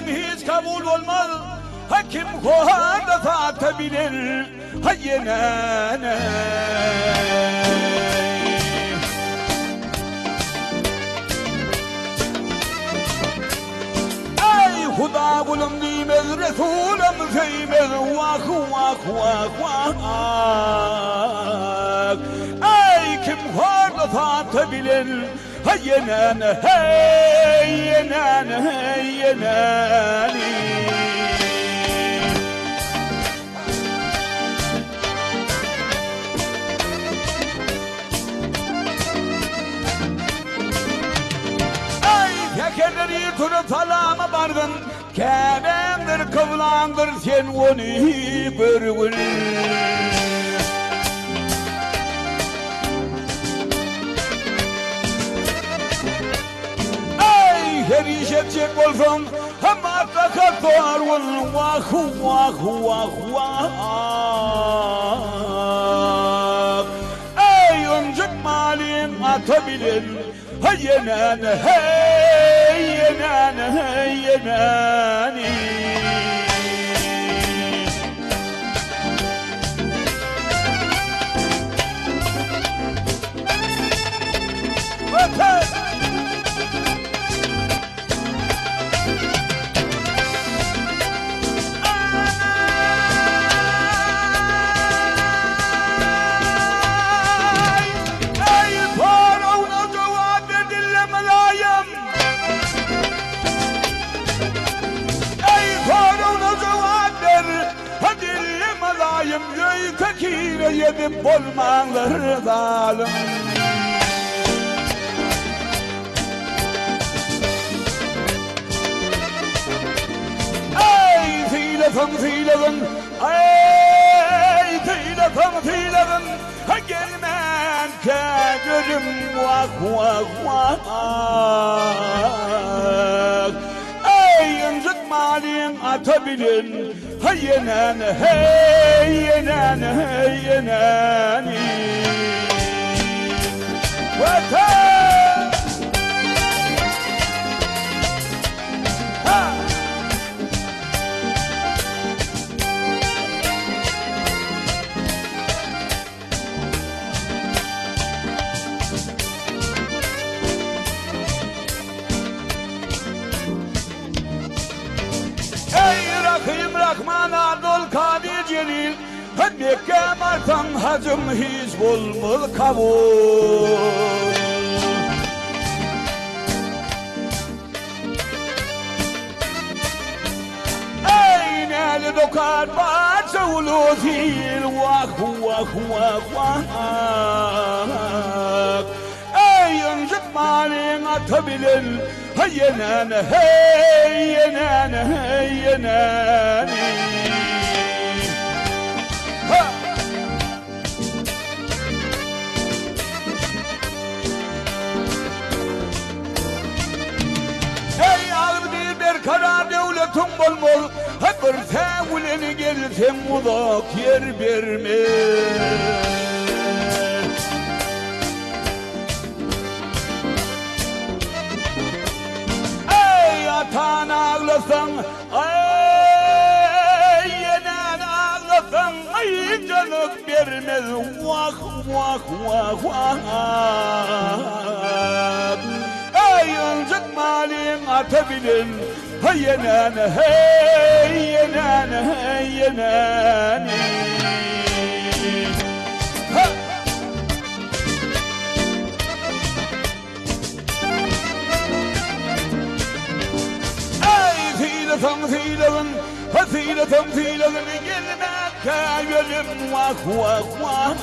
hiç kabul olmaz. Hakim koharda satabilir. Hayenene. Huda kulum dimez, Resulüm seymez, vah vah vah vah. Ey kim harda satabilir, hayenen hey yenen hey yeneni. Ey tekerleri tutup salama bardın, Kâbemdir kıvlandır sen onu görgün. Ey her iş edecek olsam hem atta katlar olun vah vah vah vah. Ey öncük malin atabilin hayenen hey yenen hey yeneni. Tekire yedip olmanlar zalim. Ey filetin filetin, ey filetin filetin, ha gelmen ke gözüm vah vah vah. Ey incik malin atabilin, hayenen hey yenen hey yeneni. Vatan! Ha! Rahman Adol Kadir Celil Mekke martan hacım Hizbul kabul. Ey neli dokar bahçe ulu zil vah vah vah vah. Ey öncük malin atabilin hayenen hey yenen hey yeneni. Hey ağır bir karar devletim bol bol, hep bir sevuleni gelsin uzak yer vermez. Atan ağlasan, ay yenen ağlasan, ay canım vermez vah vah vah vah. Ey öncük malin atabilin, hay yenen hey yenen hey yeneni. Filetin, filetin, filetin, gelmek kâyölüm vah vah vah.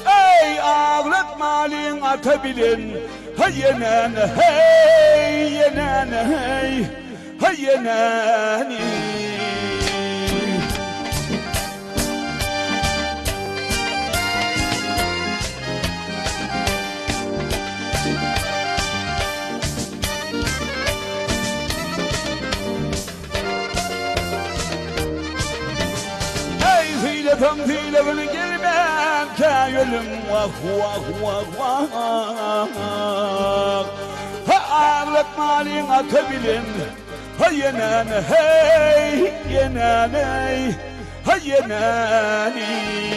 Ey ağlat malin atabilin, hay yenen hey yenen hey, hay yeneni. Filetin gelmem kâyölüm vah vah vah vah. Ha ağlık malin atabilin. Hay yenene hey yenene, hay yenene.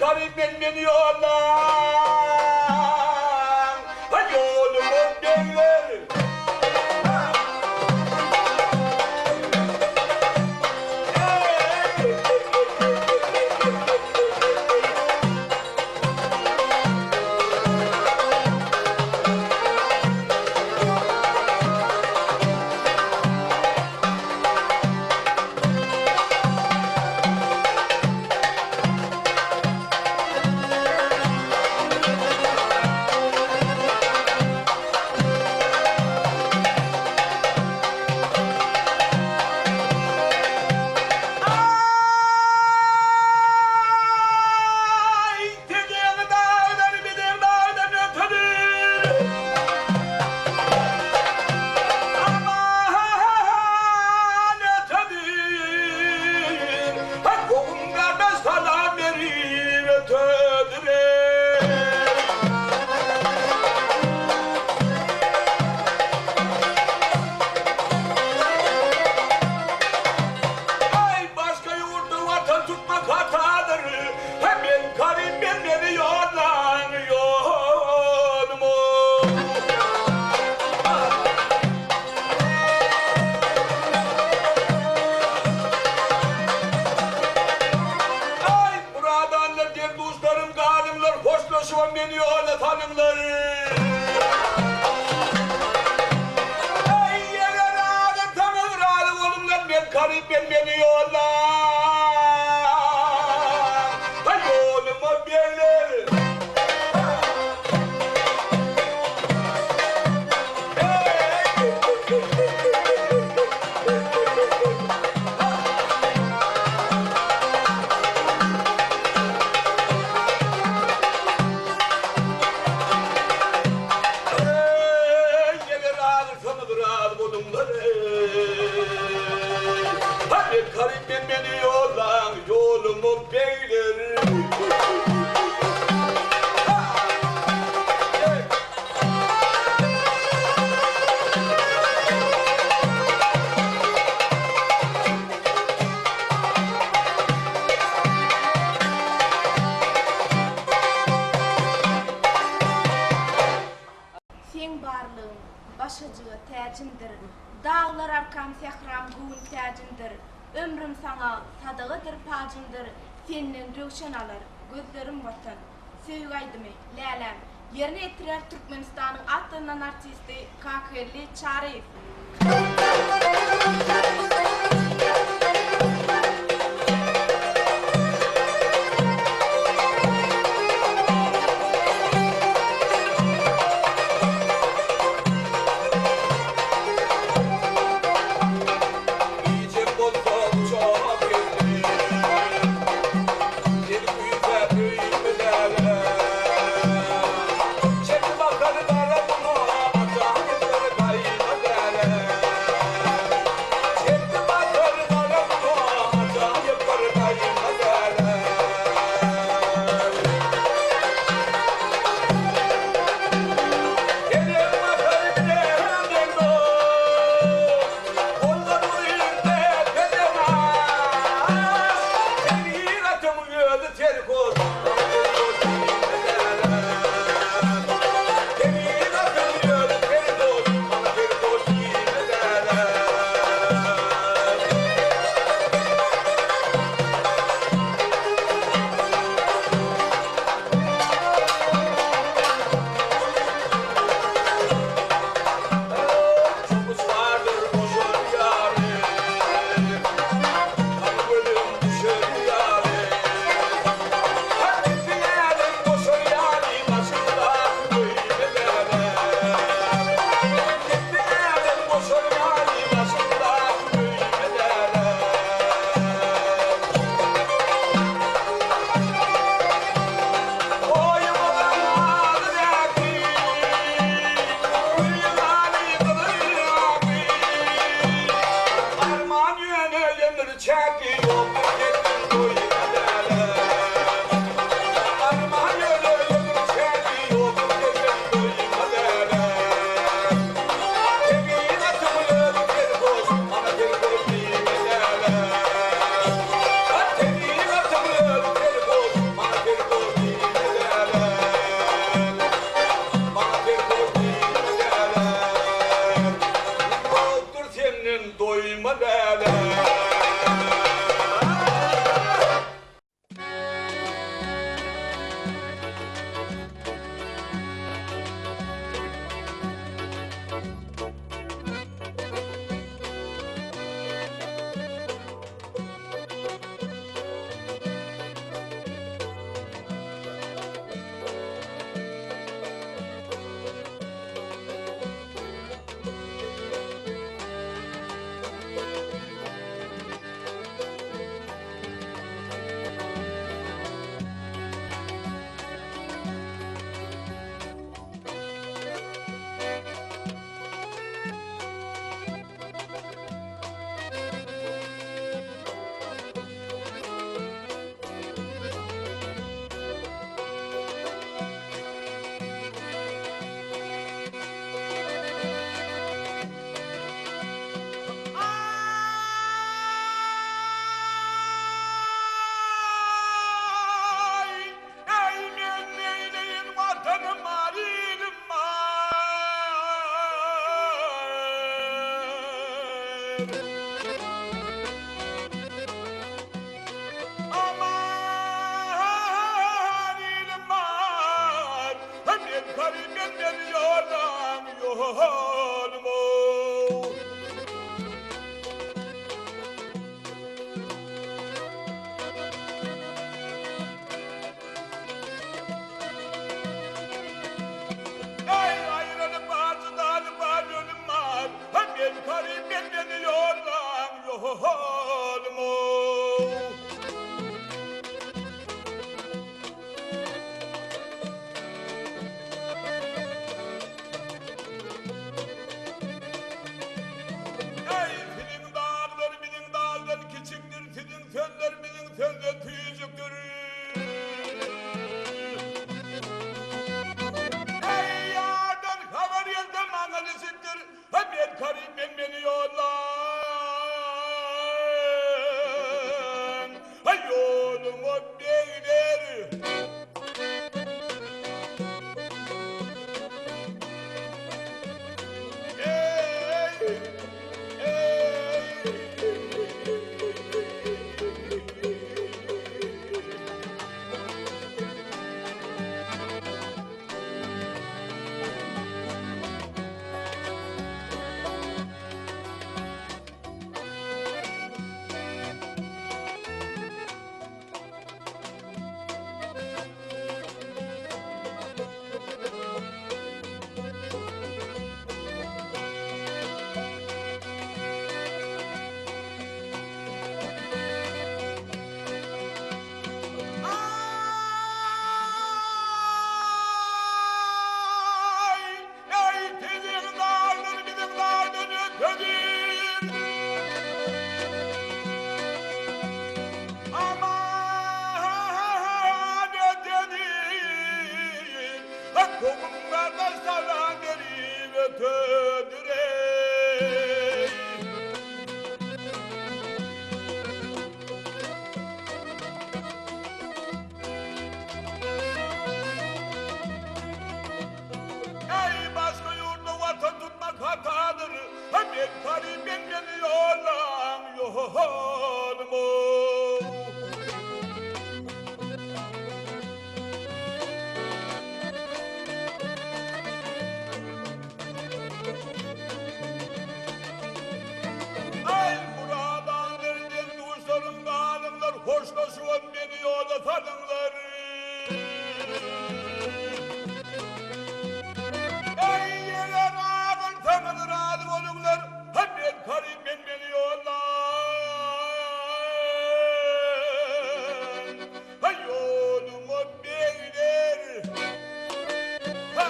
garip beni yollan. Ha yolumun beyler. Beni yola tanımları. Ey yeler ağır tanır ağır oğlumlar ben garip beni yola. Hay oğluma beyler. Hadi garip beni yollan yolumu beyler. Sen barlığın başıcığı tacındır. Dağlar arkam sehram gül tacındır. Ömrüm sana sadağıdır pacındır. Senin rövşen alır, gözlerim vatan. Sevgaydım lälem. Yerine ettirer Türkmenistan'ın atlanan artisti Kakeli Çarif. Çek Aman ilman, ben karım ben yolum yolum. Ey ayrılıp acıdan bacım var, ben karım ben yolum yolum. Ey senin dağlar küçüktür, senin sözler bizim sözler tüyücüktür. Ey yardan haber yazdım analiziktir, hep et karım beni yollan. Ay yolum o beyler. Ey başka yurda vatan tutmak hatadır. Hem ben karım beni yollam yolumu. Ay buradan nereden duysanın galımlar, hoşlaşıvan beni yola tanımlar. Ey yeler ağabey tanıdır adım olurlar, hem ben karım beni yollan. Ay yolum o beyler. Ha!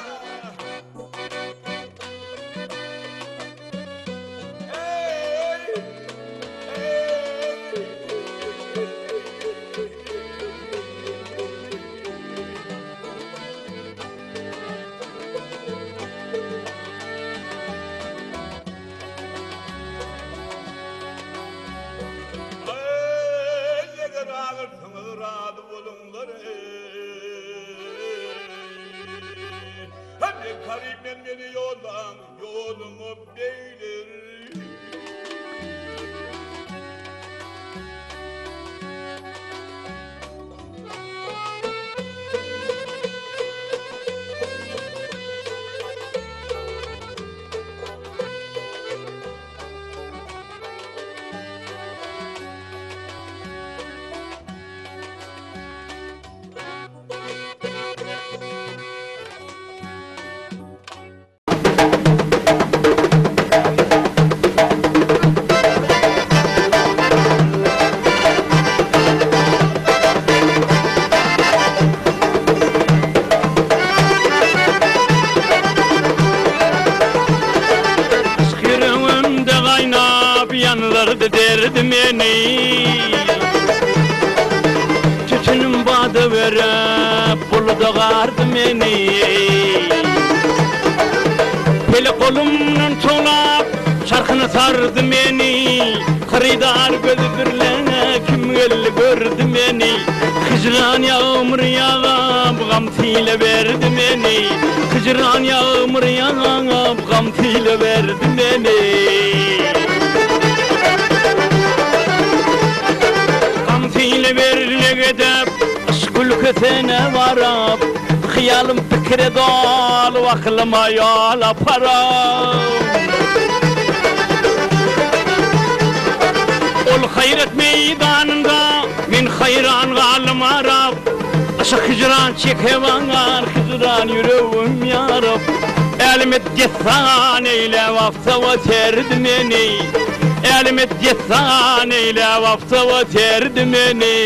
Karım beni yollan, yolumu beyler. yanlardı derdim beni. Tütünüm badı verip buluda gardı beni. Peli kolumdan tolap şarkını sardı beni. Kırıdar gözü birlene kim geldi gördü beni. Hicran yağmur yağıp gamtıyla verdi beni. Hicran yağmur yağıp gamtıyla verdi beni. kötene varap Hıyalım fikre dolu aklıma yol aparam Ol hayret meydanında min hayran galım arab Aşık hicran çekevangar hicran yüreğim yarab Elime desan eyle vafta ve terdimeni Elime desan eyle vafta ve terdimeni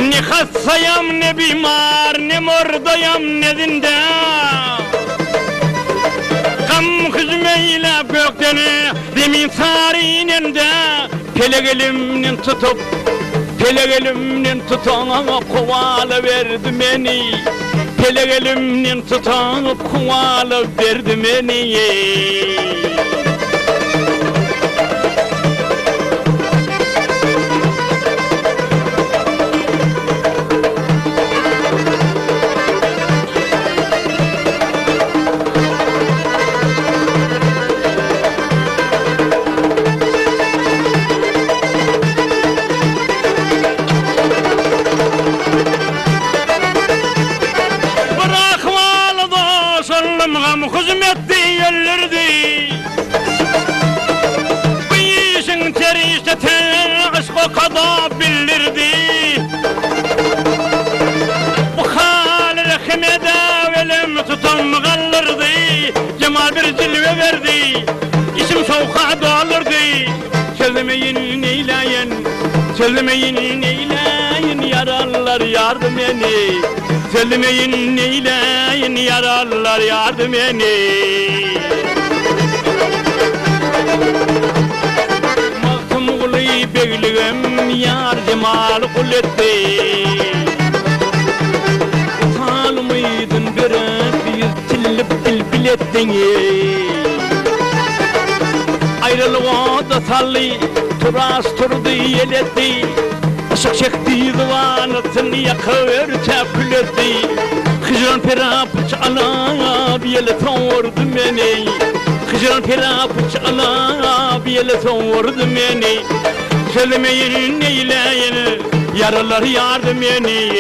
Ne hastayım ne bimar ne mordayım ne zinde Gam hüzmeyle gökdeni demin sarinende Pelegelimden tutup Pelegelimden tutan kovalı verdi beni Pelegelimden tutan kovalı verdi beni Kada bilirdi Bu halil hemede velem tutam kallırdı Cemal bir cilve verdi İsim soğuğa dolurdu Söylemeyin neyleyin Söylemeyin neyleyin Yaralılar yardım eni Söylemeyin neyleyin Yaralılar yardım eni Begligim yar cemal kulletti Utanmaydın bir tillip tilpilettin Ayrılığa da salli turas turdu yeletti Aşık çekti divanatın yakıver tepületti Hicran perapıç alab yele tavurdu beni Hicran perapıç alab yele tavurdu beni Söylemeyin neyleyin yaralar yardım eni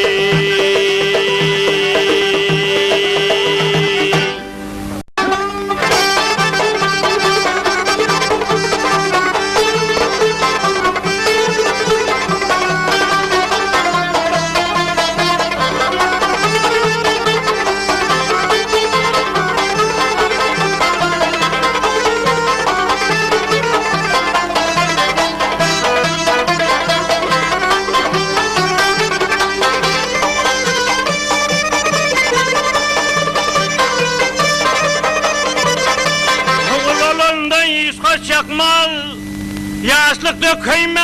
Yaşlık dökeymen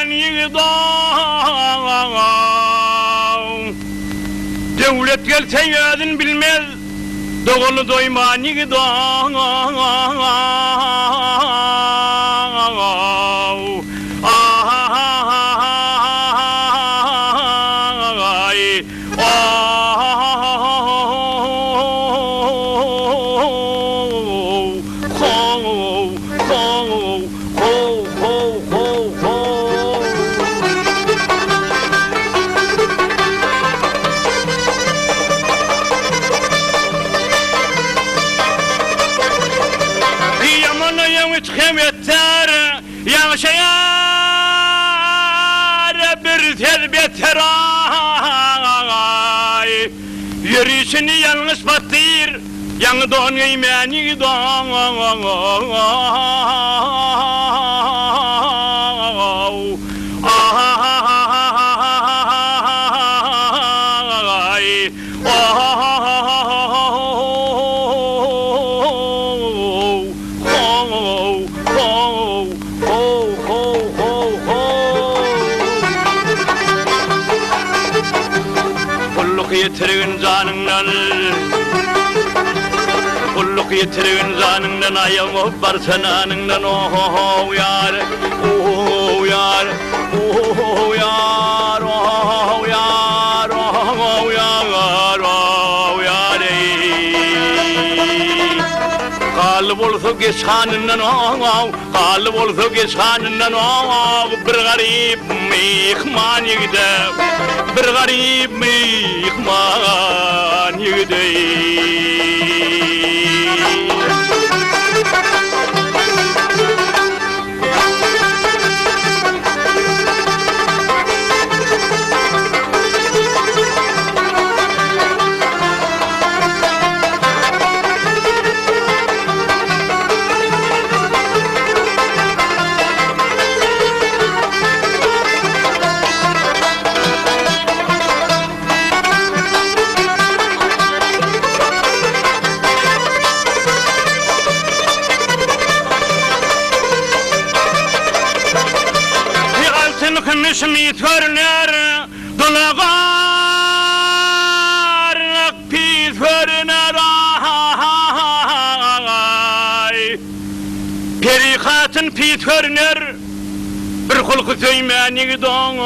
yığdan Devlet gelse yadın bilmez Doğulu doyman yığdan Yaşayar bir terbiyeter ay Yürüyüşünü yalnız batır Yanı don giymeni don ho yetirgin canından Kulluk yetirgin canından ayamı bar sananından Oh yar, oh yar, oh yar, oh yar, oh yar, oh yar Qalb olsa geçanından qalb olsa geçanından bir garip mehman yigide bir garip mehman yigide Kınışmı törner dolagar pis törner perikatın pis törner bir kulku söymeni don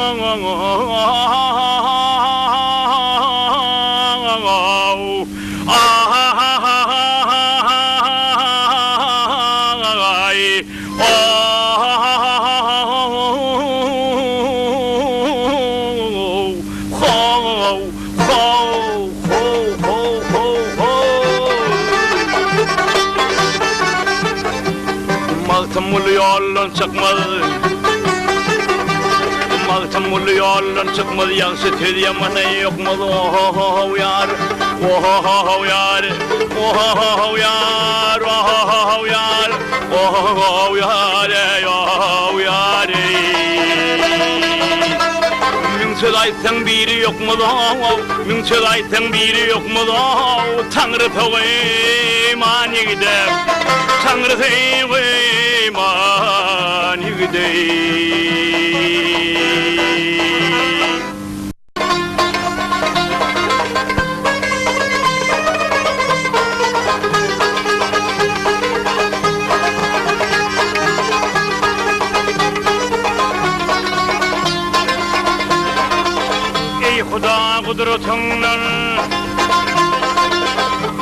Mağtamul yolun çıkmadı Mağtamul yolun çıkmadı Yakşı tüy yamanı yokmadı Oh yar, oh yar, oh yar, oh yar, oh yar, oh yar Söz aytsan biri yok mu da Min söz aytsan biri yok mu da Tanrı tağıyman yigidem Tanrı tağıyman yigidem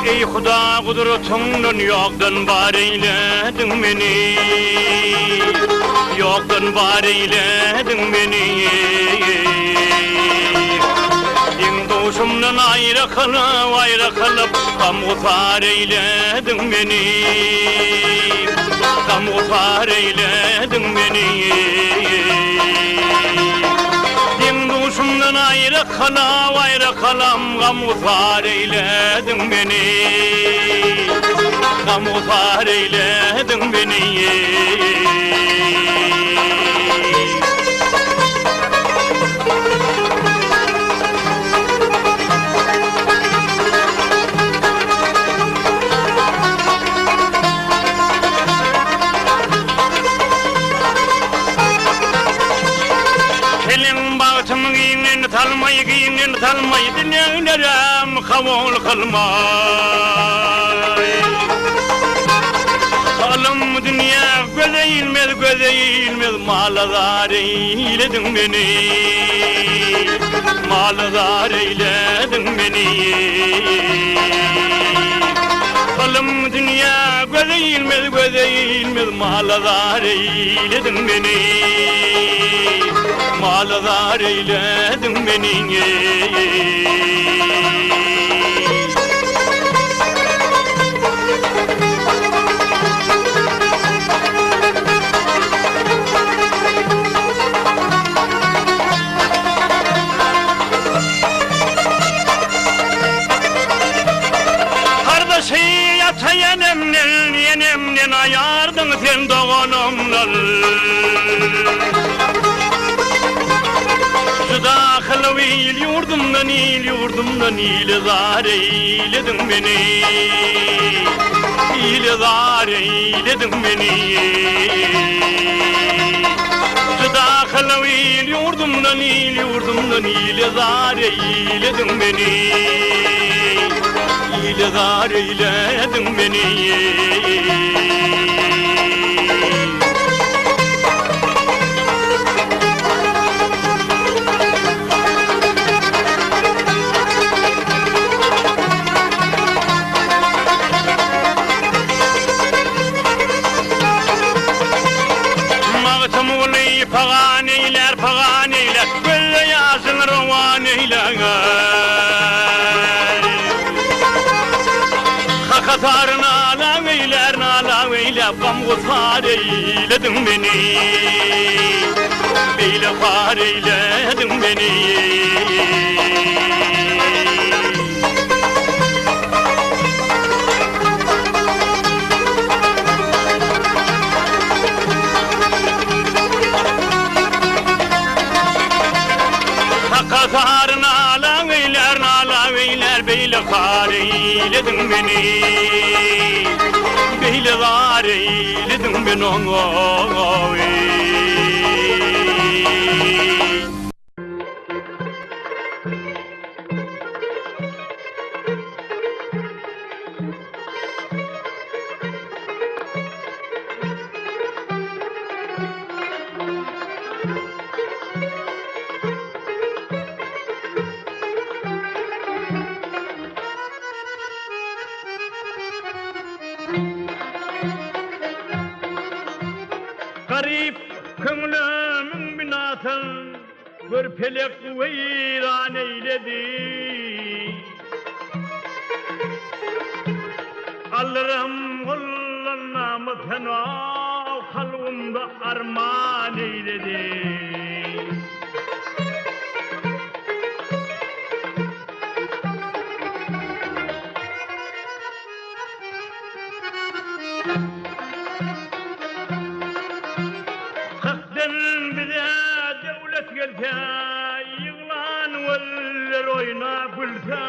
Ey Huda kudretinle yoktan var eyledin beni Yoktan var eyledin beni Din doğuşumdan ayrı kalıp Gamgufar eyledin beni Gamgufar eyledin beni Başımdan ayrı kalam Gamuzar eyledin beni Gamuzar eyledin beni Talmayı dinlerim kabul kılmay Alım dünya gözeyilmez Maladar eyledin beni Maladar eyledin beni Alım dünya gözeyilmez Maladar eyledin beni Maladar eyledin beni Kardeşi yata yenemden ayardın sen doğanımdan Daxil il yurdumdan il eyledin beni İlzar eyledin beni Daxil il yurdumdan Vurdumdan iyili, vurdumdan iyili zar eyledin beni. İyili zar eyledin beni. Paganeyler, paganeyler, gülle yazın romaneyler. Hakatarın alameyler, nalameyler, gam kutar eyledin beni. Beyle far eyledin beni. Katarın alaveyler, nalaveyler, beyle kar eyledin beni. Beyle kar eyledin beni. Garip köngülümün binasın bir pelek veyran eyledi. Alırım kullanamı fena kalbimde arman eyledi. Yılan veller oyna bulsa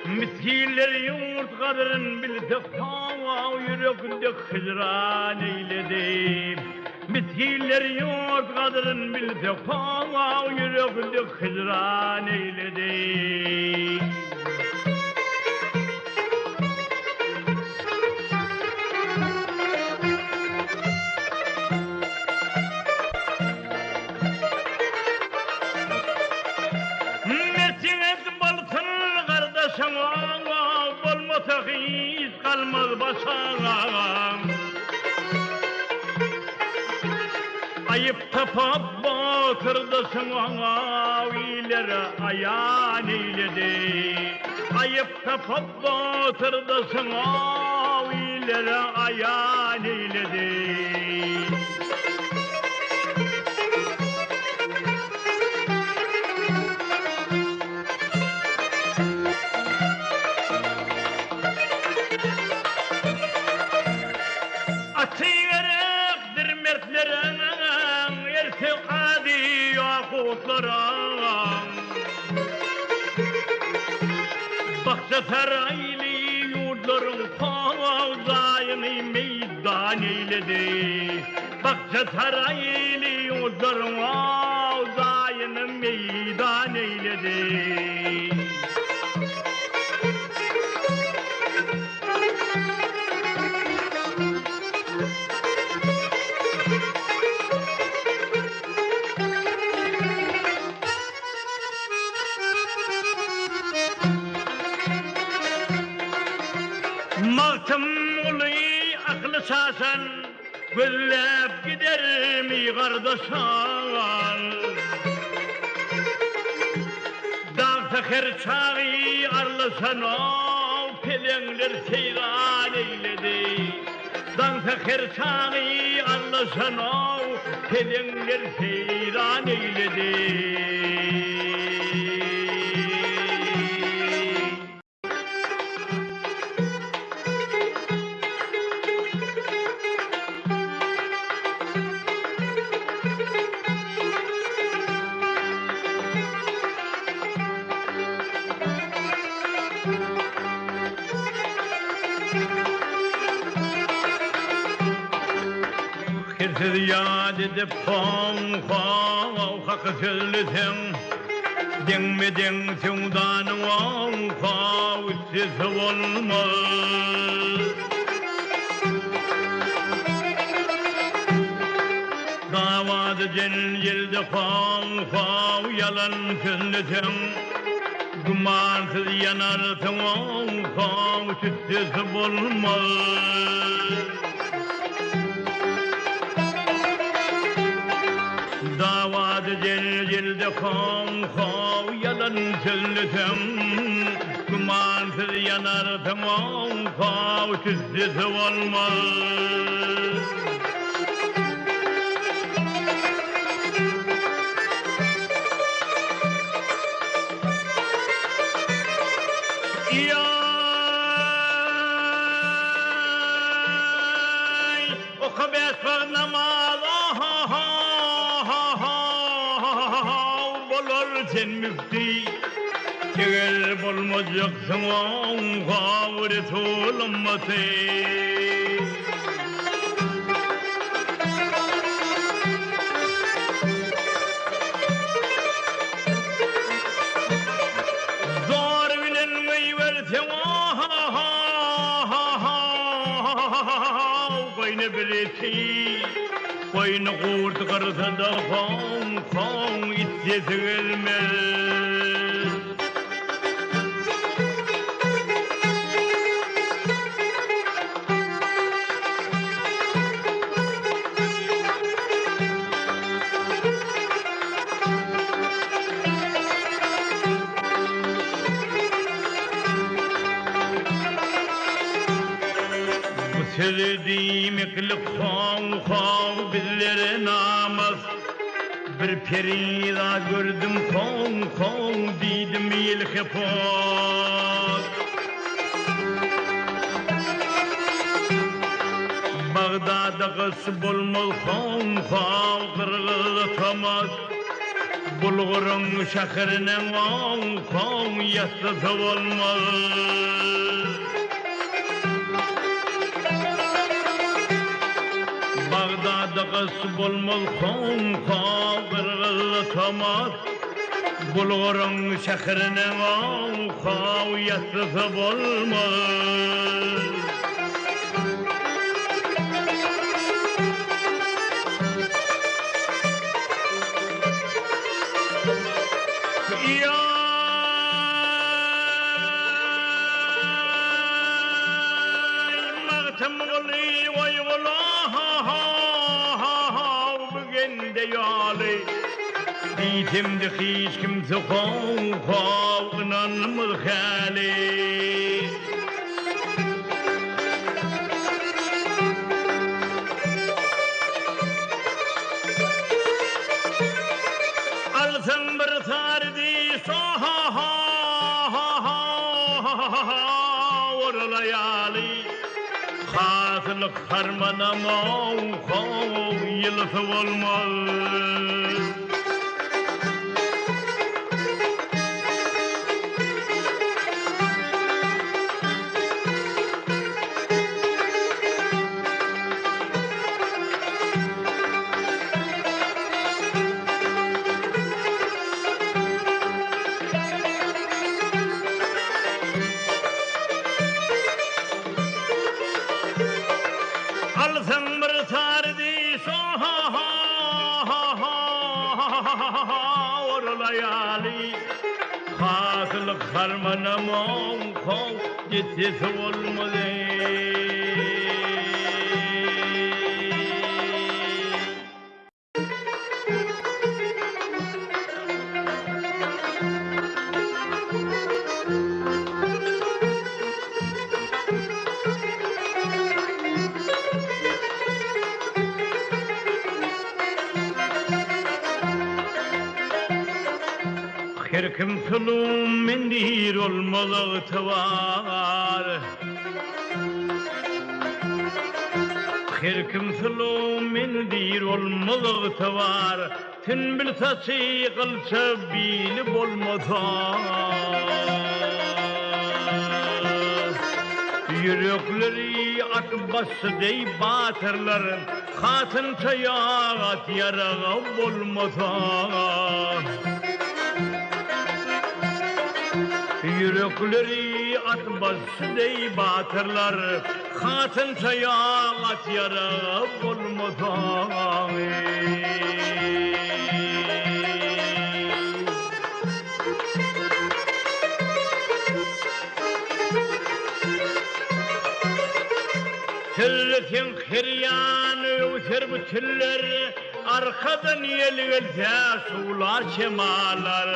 miskiller yurt kadርን bilse hava yürekinde hicran eyledi. Miskiller yurt kadrin bilse hava yürekinde hicran eyledi. Bolmasa hiç kalmaz başa. Ayıp tapıp batırdı sana ilere ayağın eyledi. Ayıp tapıp batırdı sana ilere ayağın eyledi. Açıverektir mertlerin ertevadi yakutların. Bahçe saraylı yurtların fazayını meydan eyledi. Bahçe saraylı yurtların fazayını meydan eyledi. Maltım olayı aklı sasan güllep gider mi kardeşan? Dağ teker çağı arlasan o pelenler seyran eyledi. Dağ teker çağı arlasan o pelenler seyran eyledi. Kirsiz yad edip hak söylesem Denmeden sevdanın üstsiz olmaz Davadı cenilde yalan söylesem Dumansız yanarsın üstsiz olmaz Davadı cenilde yalan söylesem Dumansız yanarsın üstsiz olmaz Sen müfti Eğer bulmayacaksın Resulüm Zor bilen versen Koyne birisi Koyne kurt kırsa da İtsesi gelmez Bu sevdiğim eklik bizlere namaz Bir perida gördüm dedim yelhepot Bağdada kız bulmaz kırgıtamaz Bulgurun şehrine yassız olmaz Bağdada kız bulmaz kırgıtamaz Bulgurun şehrine yassız olmaz Diytimde hiç kimse inanmaz hali Alsın bir sardi layali Hasılık harmanam yılısı olmaz Hasılık harmanam Yetsiz olmadı Her kim sulum mendir olmalı var Her kim sulum mendir olmalı var Tün bil saçı kılça bilip olmasa Yürekleri at bası dey batırlar Hatın çayat yarağa olmasa Yürekleri at bası dey batırlar Hatın çayat yarağa olmasa Tilletin hiryanı öter bu tiller Arkadan yelgelse sular şemalar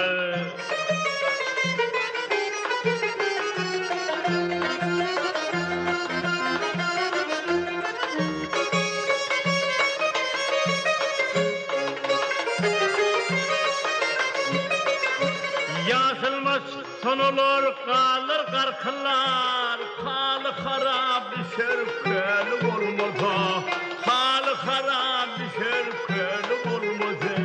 Yasılmaz son olur kalır karkılar Halı harap düşer köl olmaza Halı harap düşer köl olmaza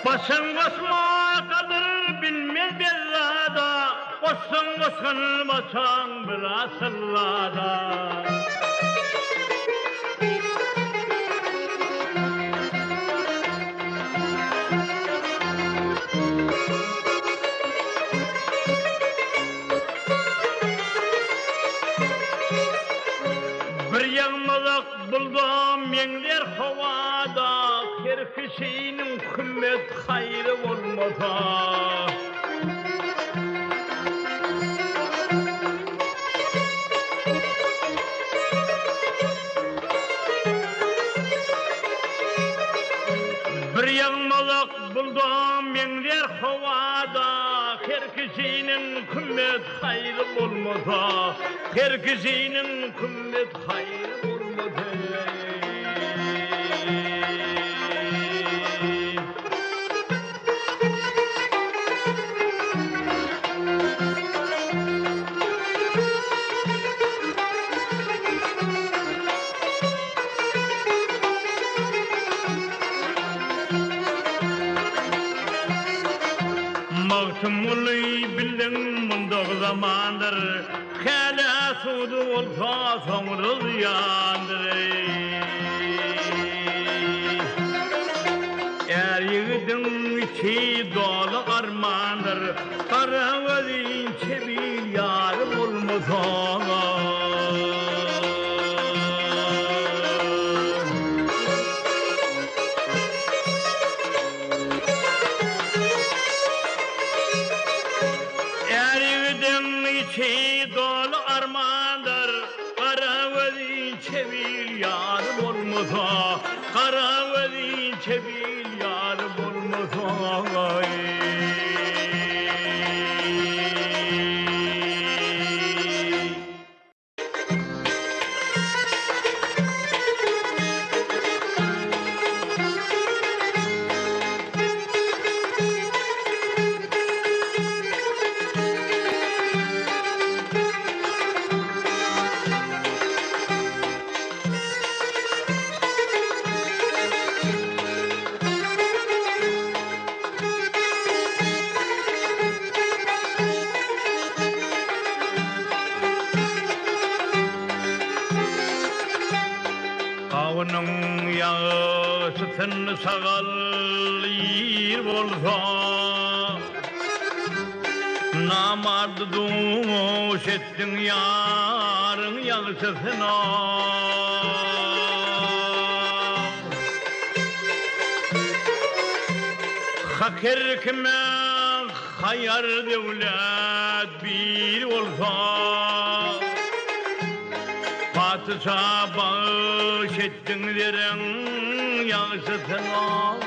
Basın basma kadır bilmez bellada Basın basılmasan bir asıllada Bir yanmalık buldum yenler havada Her kişinin kümmet hayrı olmasa Bir yanmalık buldum yenler havada Her kişinin kümmet hayrı olmasa Her kişinin kümmet hayrı olmasa Mağtumulu bilin mundak zamandır Khala sudu olsa somuruz yandır Er yiğidin içi dolu armandır Karavadin çebil yarım olmasa İçi dolu armandır Karavadin çevil yarım olmasa Karavadin çevil yarım olmasa Kavunun yağı sütün sağal yer bolsa Namardı duş ettin yarın yağışısına Hakir kime hayar devlet bir olsa Padişah bağış ettin derin yağışısına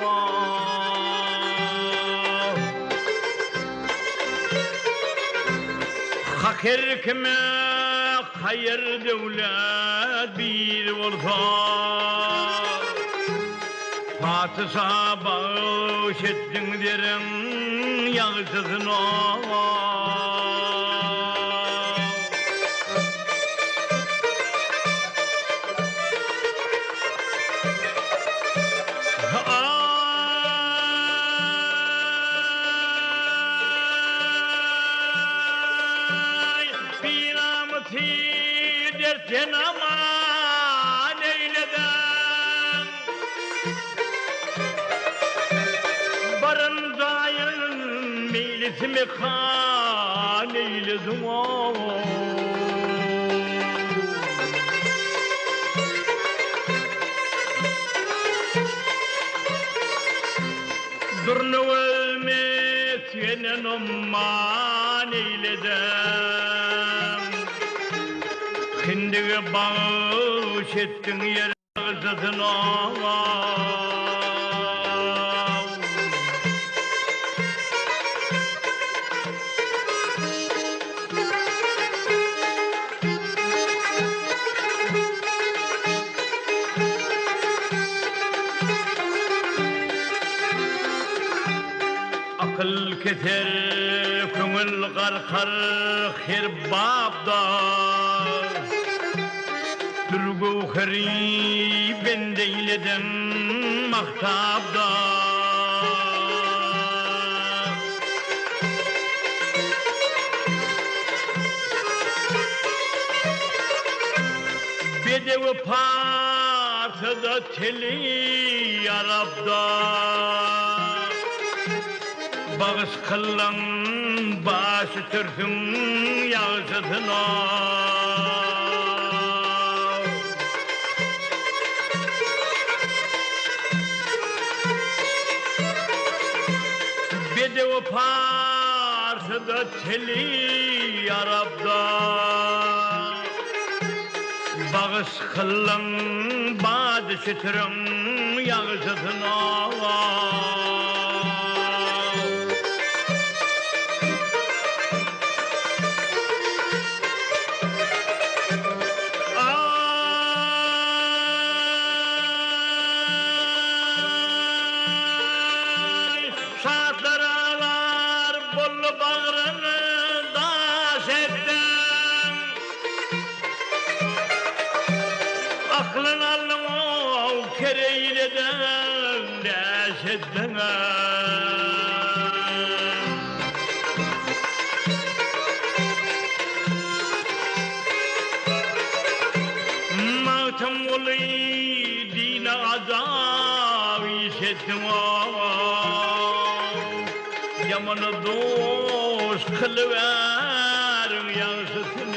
Hakir kime hayır devlet bir olsa Fatısa bağış ettin derim yağsızına dersen aman eyleden barındayın meylisimi kan eyledim o durnu ölmek senin aman eyledim Kindige bağış ettin yer ağzına Akıl keser, köngül karkar, her babda Durgu-hri ben deyledim maktabda Bedevi partada teli Arabda Bağış kıllan başı türkün yağsızına Bedevi partada teli Arabda Bağış kıllan başı türkün yağsızına Aklın alnı kereyleden deşetten Mağtam olayı dine azab işettim Yamanı dost kılıverim yansıtını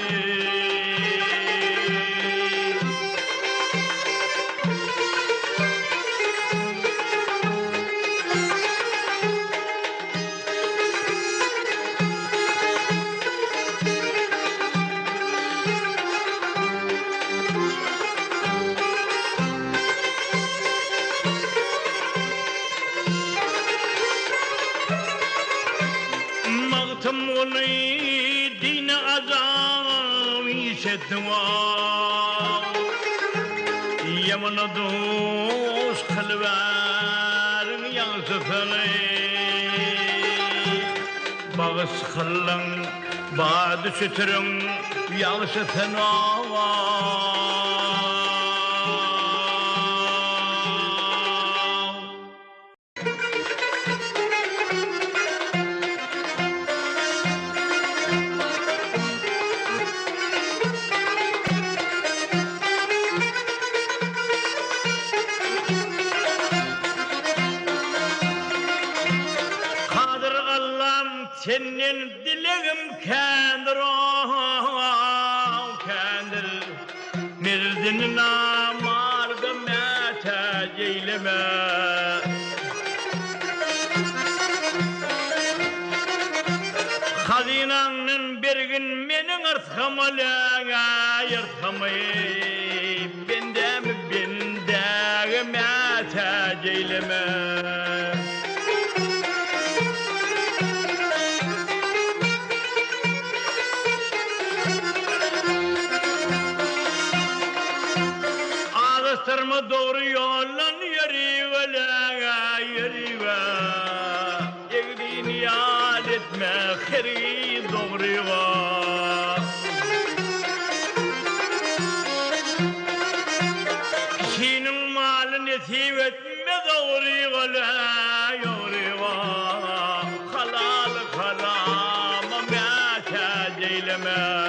Mağtam olayı dine azam işettim Yamanı dost kılıverim yansıtını Bağış kıllan badı sütürün yansıtını Senin dileğim kendir kendir Mirdinin amarga mete ceyleme Hazinanın bir gün menin ırtkamılığına yırtkamayı Bendemi bendegi mete ceyleme Ama doğru yollan yürüve Yegdiğini yad etme Heri doğruva Kişinin malını nesim etme doğruva Halal harama mâkâd eyleme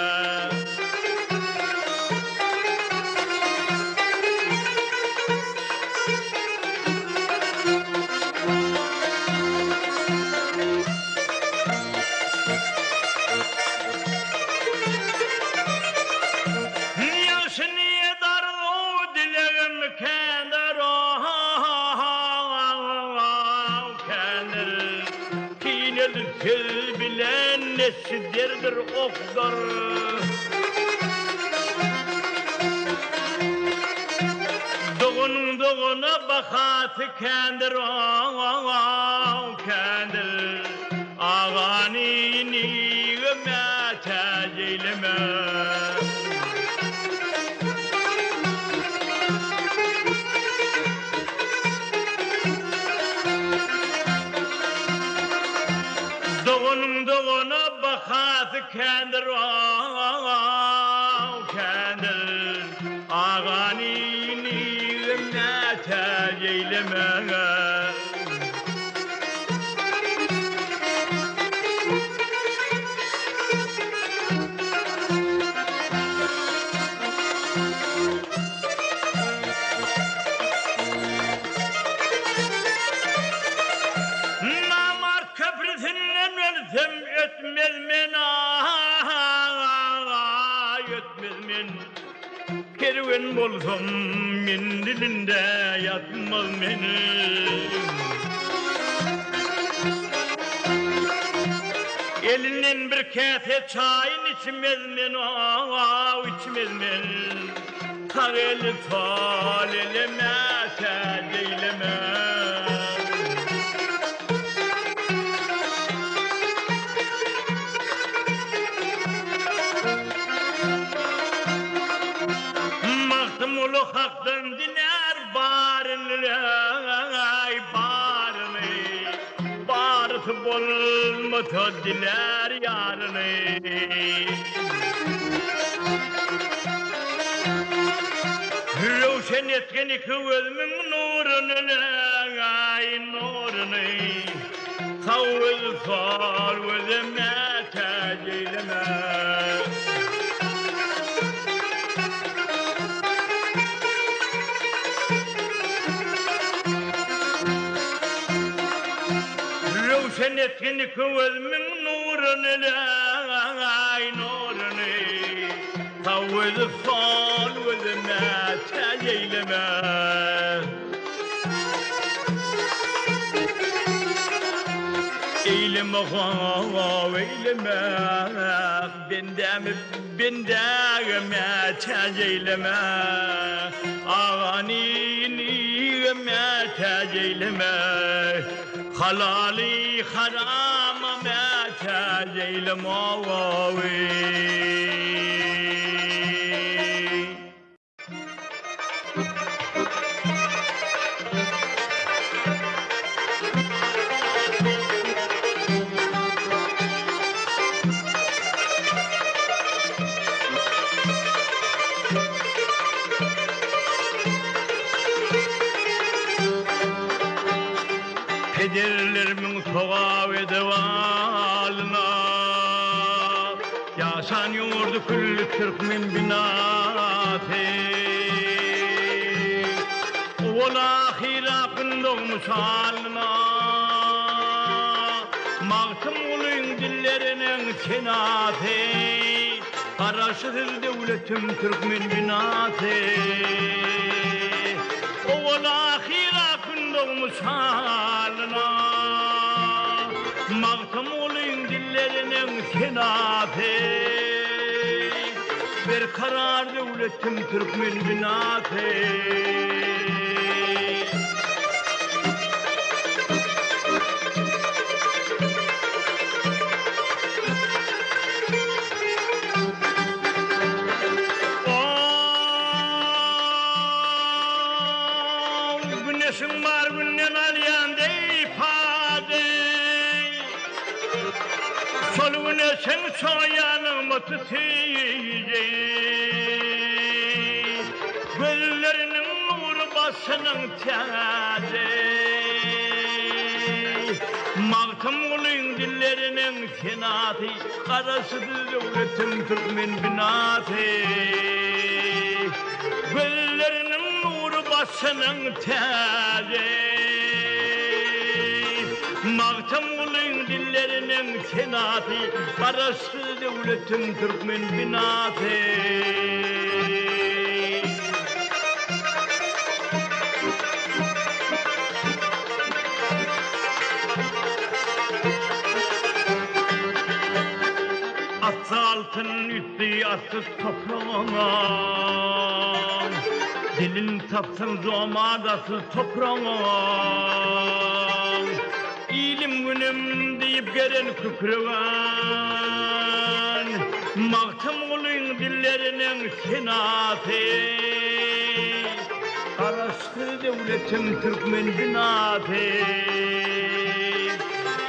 Kül bilen nesidirdir okdur Doğuna bakatı kendir kendir Ağanini ümmet eyleme Doğuna bakatı kendir kendir Ağanini ümmet eyleme Kerven bolsam min dilinde yatmaz beni Elinden bir kase çayın içmez men içmez men Kar eli tal eleme sedeyleme Ulu haktan diner barını Barısı bolmadı diner yarını Rövşen etkeni kıvılmın nurunu Kavul sal vızıme teceyleme Sen etkin kıvılmın nurunu Kavul sal vızıme teceyleme Eyleme bendeme teceyleme Ağanini teceyleme Halali harama teceyleme Pederlerimin soğa ve devalına Yaşan yurdu küllü Türkmen binatı Ola hirapın doğmuş halına Mağtım ulun dillerinin senatı Araştır devletim Türkmen binatı Ola hirapın doğmuş halına Mağtım ulun dillerinin senatı Bir karar devletim Türkmen binatı Soluna sen soyanımı tutuyacak Güllerinin nuru basının tezi Mağtam olun dillerinin senatı Karasıdır devletin Türkmen binatı Güllerinin nuru basının tezi Mağtam olun dillerinin senatı Karasıdır devletin Türkmen binatı Altın üstü asık toprağına Dilin tapsın zomadası toprağına İlim günüm deyip gelen kükreven Mağtam olun dillerinin senatı Araştı devletin Türkmen binatı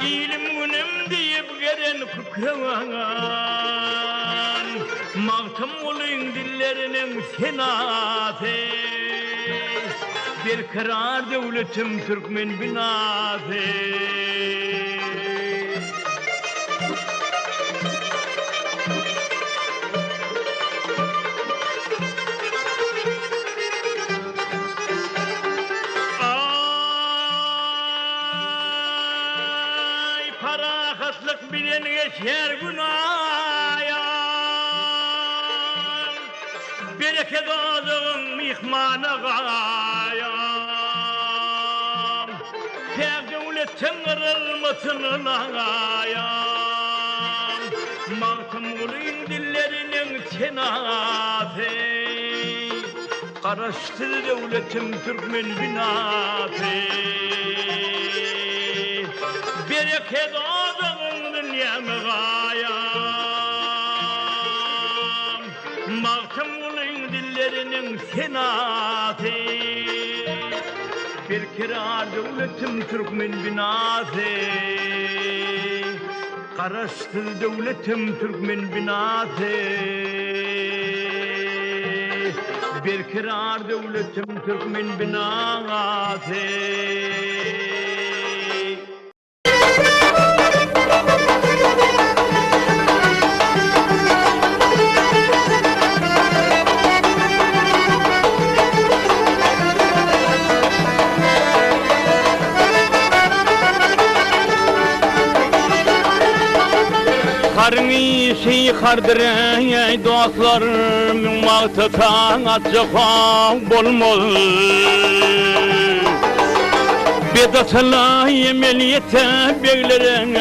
İlim günüm deyip gelen kükreven Mağtam olun dillerinin senatı Bir karar devletim Türkmen binatı Ay parahatlık bilen geçer günah Bereket ağzın mihmanı gayam Tek devletin kırılmasının ağayam Mağtam olun dillerinin senatı Karıştır devletim Türkmen binatı Bereket ağzın dünyamı gayam Mağtam dillerinin senatı Bir kirar devletim Türkmen binatı Karıştır devletim Türkmen binatı Bir kirar devletim Türkmen binatı Karın iyisi kardırın ey dostlar Mağtatan atacak bolmol Bedatla yemeliyete beylerin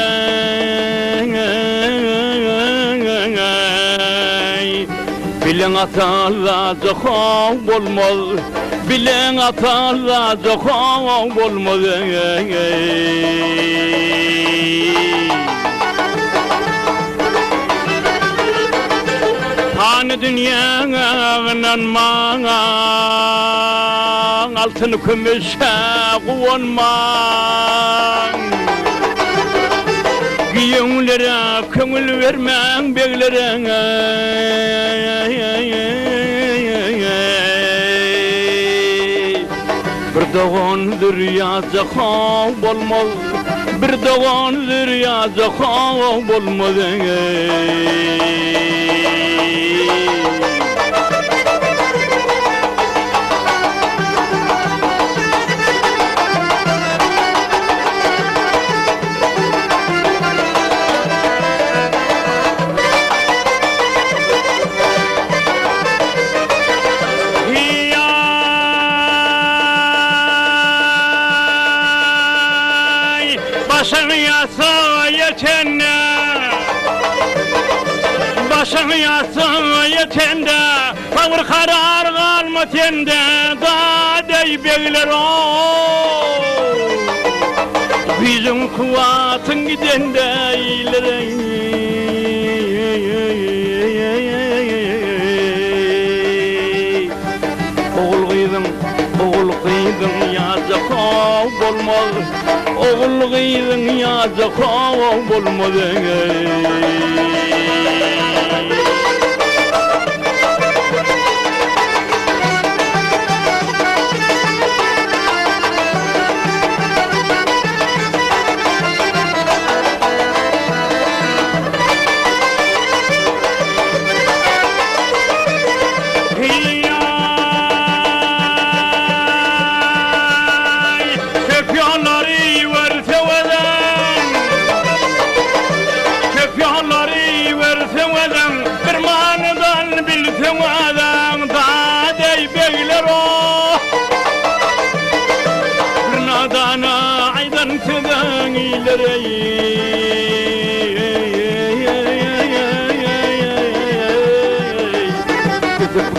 Bilen atalacak bolmol Bilen atalacak bolmol Hani dünyanın mana altın kümüşe kuvanman Giyonlere köngül vermen beylere Bir doğandır yazık bolmaz Bir doğandır yazık bolmaz Başın yasa yetende Başın yasa yetende Bağır karar kalma tende Da dey beyler o Bizim kuvatın gidende ileri Oğul kıydın yazık bolmaz Oğul kıydın yazı kav bolmadı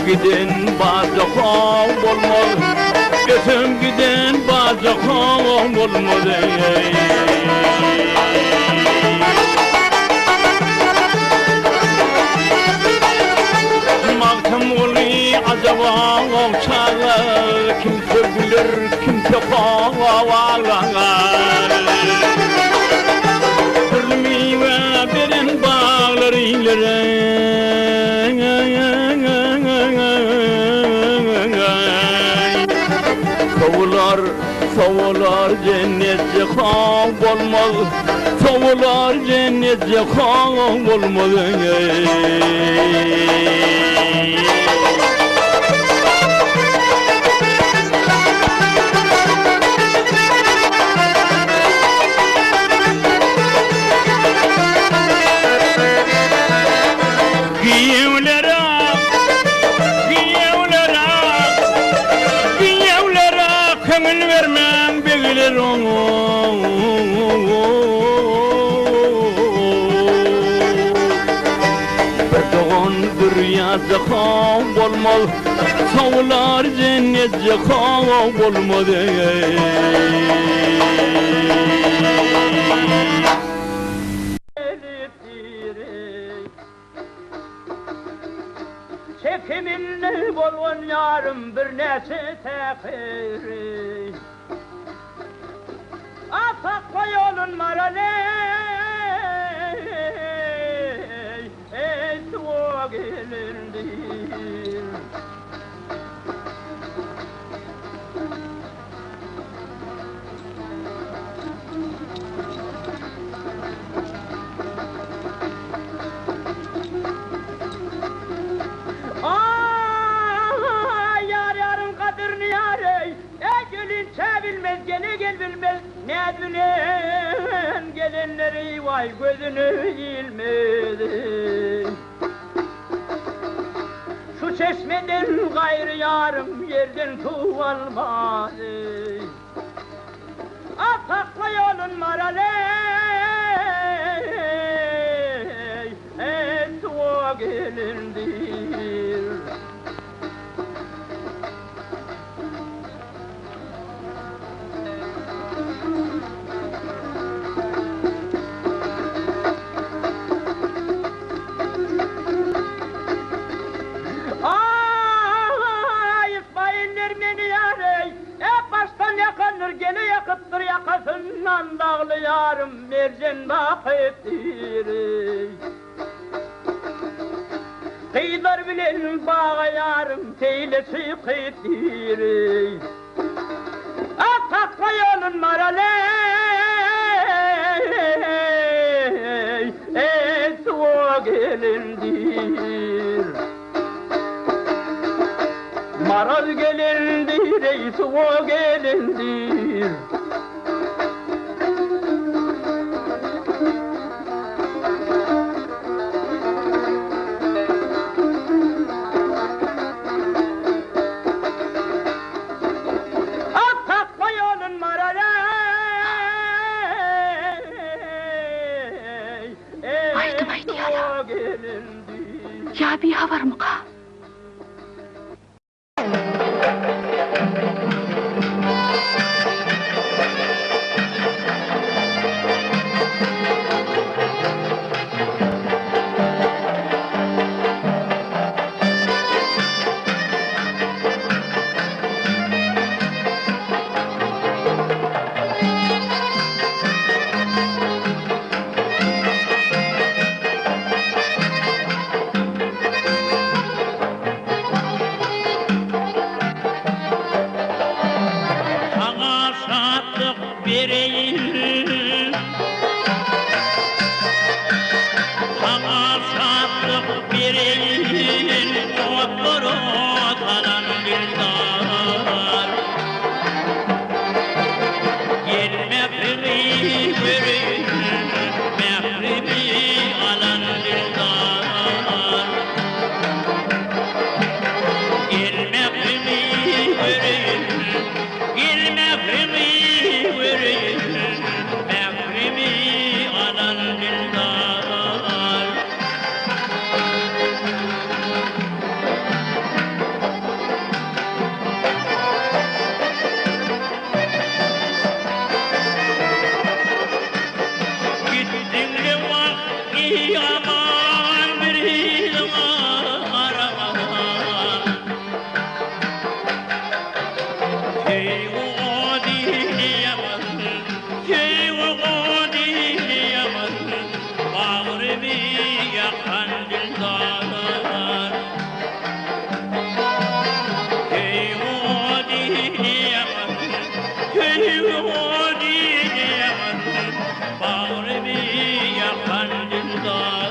Giden bazı kav bolmaz Götüm giden bazı kav bolmaz Mağtam oli acaba çağı Kimse bilir kimse kavalar Türlü meyve verin bağlar ileri Sovular cennetçe kan olmaz Sovular cennetçe kan olmaz Kömül vermem begiler Bir doğandır yazı kav bolmaz Sovular cennetçe kav bolmaz Çekiminli bolğun yarım bir nesi tekiri Atakla yolun maraley Ey soğuk elindir Bilmez gene gel bilmez ne dünen gelenleri vay gözünü ilmedi Şu çeşmeden gayrı yarım yerden su almadı Atakla yolun maraley Ey soğuk elindir Gene yakıttır yakasından dağlı yarım mercan bakıptır Kıyılar bilen bağa yarım teylesi kıptır Atakla yolun maraley Ey soğuk elindir Maraz gelindir ey soğuk gelindir Atakla yolun maraley Haydi yala Ya bir havar mı ka? değil. Sana sadık birinin oturu kalan dildar. Gel mehribi verin, mehribi alan dildar. Gel mehribi verin, gel mehribi verin, mehribi alan dildar. Gittin de vakti aman bir arama. Hey o diyemez, hey o diyemez, bağrımı yakan dildar. Hey o diyemez, hey o diyemez, bağrımı yakan dildar.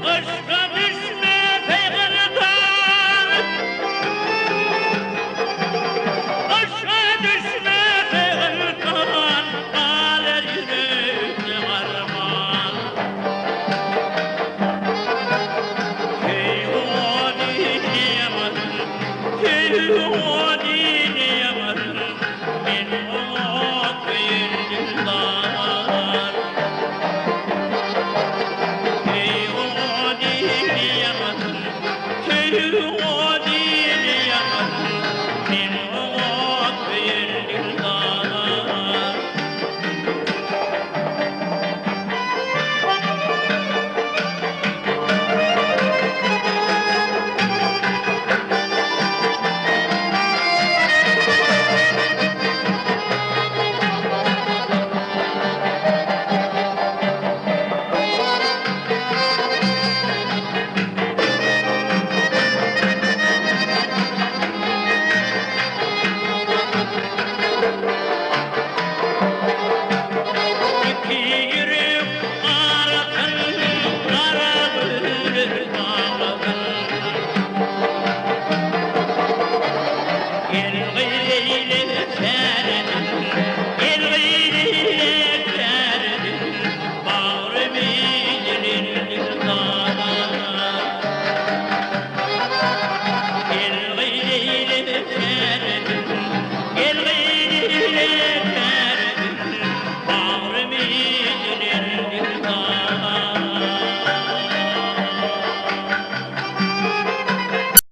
Aşka düşme peygamber, aşka düşme peygamber, ağlar yürekte arman. Hey o diyemez, hey o